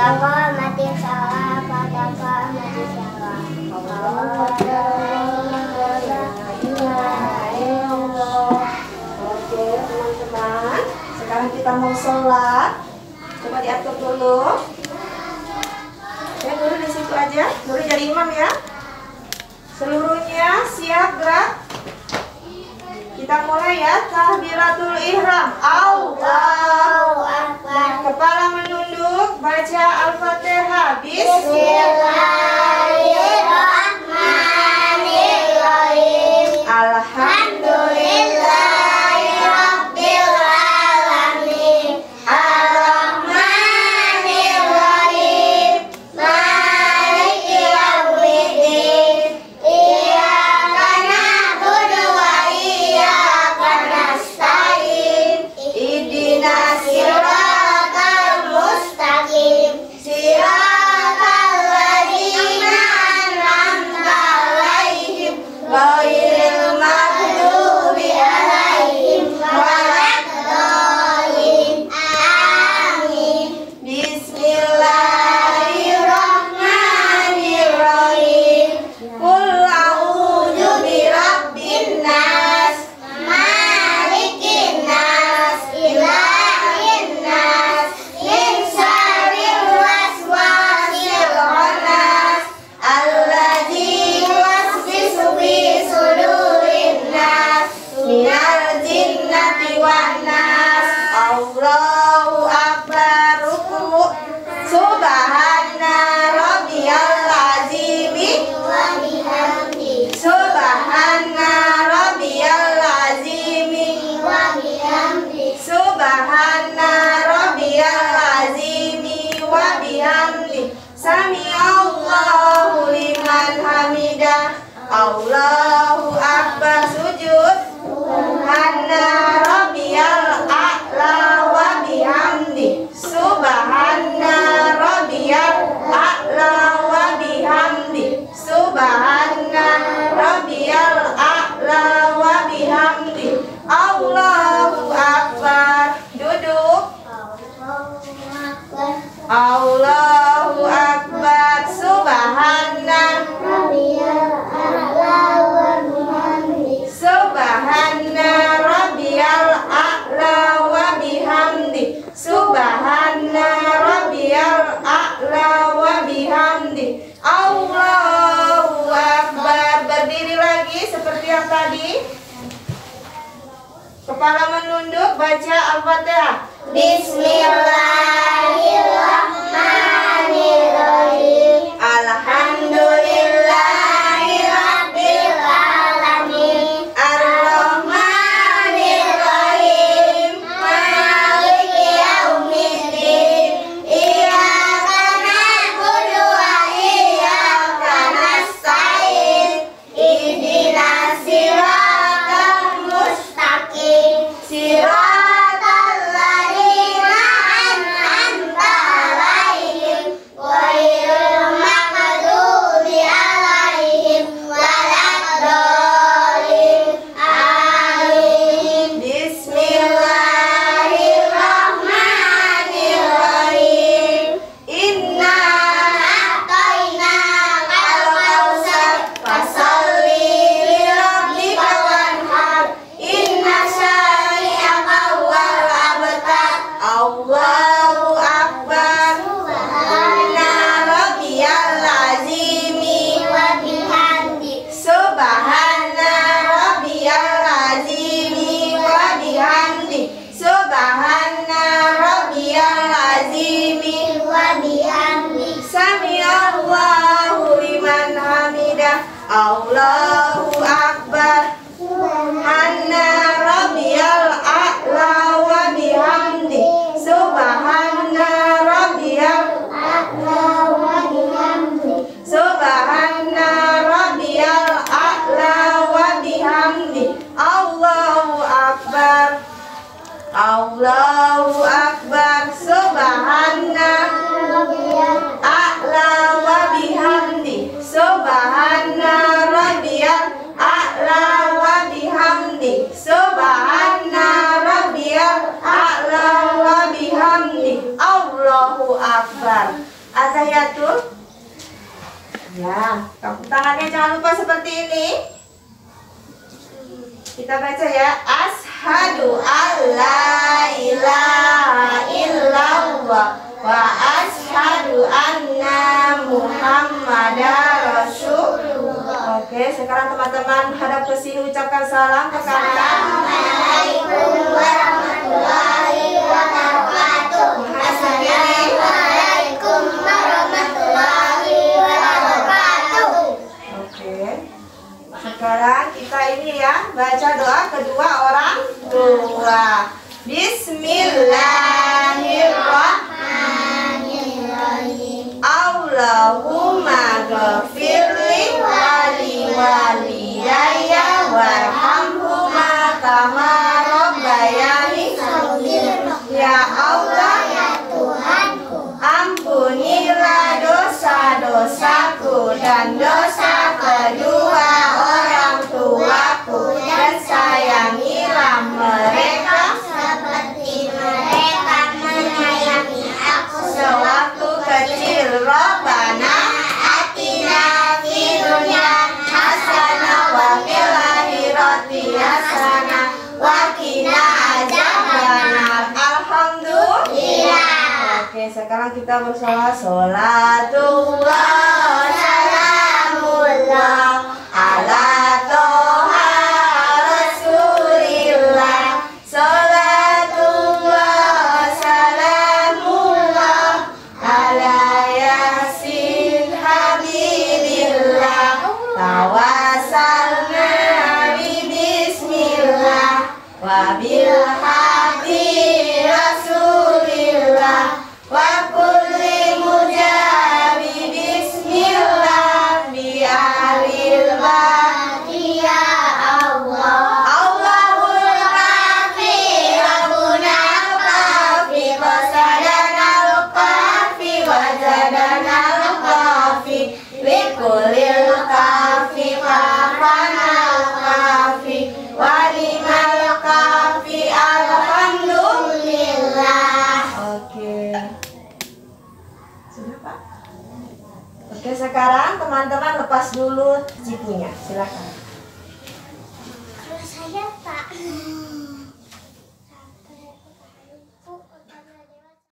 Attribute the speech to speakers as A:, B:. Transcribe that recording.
A: mati salah, mati salah.
B: Oke teman-teman, sekarang kita mau sholat. Coba diatur dulu. Oke, dulu di situ aja. Dulu jadi imam ya. Seluruhnya siap gerak. Kita mulai ya, takbiratul ihram. Allahu Akbar. Kepala menunduk, baca Al-Fatihah. Bismillahirrahmanirrahim. Alhamdulillahirabbil alamin. Ar-Rahmanirrahim. Maliki yaumiddin. Iyyaka na'budu wa iyyaka nasta'in. Ihdinas siratal mustaqim. Siratal ladzina an'amta 'alaihim ghairil maghdubi 'alaihim waladdallin. Amin. Bismillahirrahmanirrahim. Qul a'udzu birabbin nas, malikin nas, ilahin nas, min syarril waswasil khannas, alladzi yuwaswisu fi sudurin nas, minal jinnati wan nas. Allahu akbar. Ruku. Subhana rabbiyal azimi wa bihamdi. Subhana rabbiyal azimi wa bihamdi. Subhana rabbiyal azimi wa bihamdi. Sami'allahu liman hamidah. Allahu akbar. Sujud. Subhana rabbiyal a'la wa bihamdi. Subhana rabbiyal a'la wa bihamdi. Subhana rabbiyal a'la wa bihamdi. Allahu akbar. Duduk. Allahu akbar. Subhana
A: Rabbiyal a'la wa bihamdi.
B: Subhana rabbiyal a'la wa bihamdi. Subhana rabbiyal a'la wa bihamdi. Allahu akbar. Berdiri lagi seperti yang tadi. Kepala menunduk, baca Al-Fatihah.
A: Bismillahirrahmanirrahim.
B: Alhamdulillahirabbil alamin. Ar-Rahmanirrahim. Maliki yaumiddin. Iyyaka na'budu wa iyyaka nasta'in. Ihdinas siratal mustaqim. Siratal ladzina an'amta 'alaihim ghairil maghdubi 'alaihim waladdallin. Amin. Bismillahirrahmanirrahim. Inna a'tainakal kautsar fasholli lirabbika wanhar. Inna syani'aka huwal abtar. Allahu akbar. Subhana rabbiyal azimi
A: Wa bihamdi.
B: Subhana rabbiyal azimi wa bihamdi. Subhana rabbiyal azimi
A: Wa bihamdi.
B: Sami'allahu liman hamidah. Allahu akbar. Subhana rabbiyal a'la wa bihamdi. Subhana Ya, tangannya jangan lupa seperti ini. Kita baca ya. Ashadu alla ilaha illallah wa ashadu anna Muhammadar Rasulullah. Oke, sekarang teman-teman hadap ke sini ucapkan salam ke kanan.
A: Assalamualaikum warahmatullahi wabarakatuh. Assalamualaikum warahmatullahi wabarakatuh.
B: Oke. Sekarang kita ini ya baca doa kedua orang tua. Bismillahirrahmanirrahim. Allahumma ghafirli wali walidayya warhamhuma kama rabbayani shaghira. Ya Allah,
A: Ya Tuhanku,
B: ampunilah dosa-dosaku dan dosa kedua orang tuaku, dan sayangilah mereka
A: seperti mereka menyayangi aku
B: sewaktu kecil. Rabbana atina fid dunya hasanah wa fil akhirati hasanah wa qina adzabannar. Alhamdulillah. Oke, sekarang kita bersolawat. Sholatullah salamullah ala toha rasulillah. Sholatullah salamullah ala yasin habibillah. Tawasalna bismillah wa bil habib rasulillah wa kulli mujabi bismillah bi alil
A: Ya Allah.
B: Allahul kafi rabbuna kafi qasadana al-kafi wajadana al-kafi likulil kafi kafana al-kafi walimal kafi. Alhamdulillah. Oke. Sudah, Pak? Oke, sekarang teman-teman lepas dulu cipunya. Silakan.
A: Kalau saya Pak.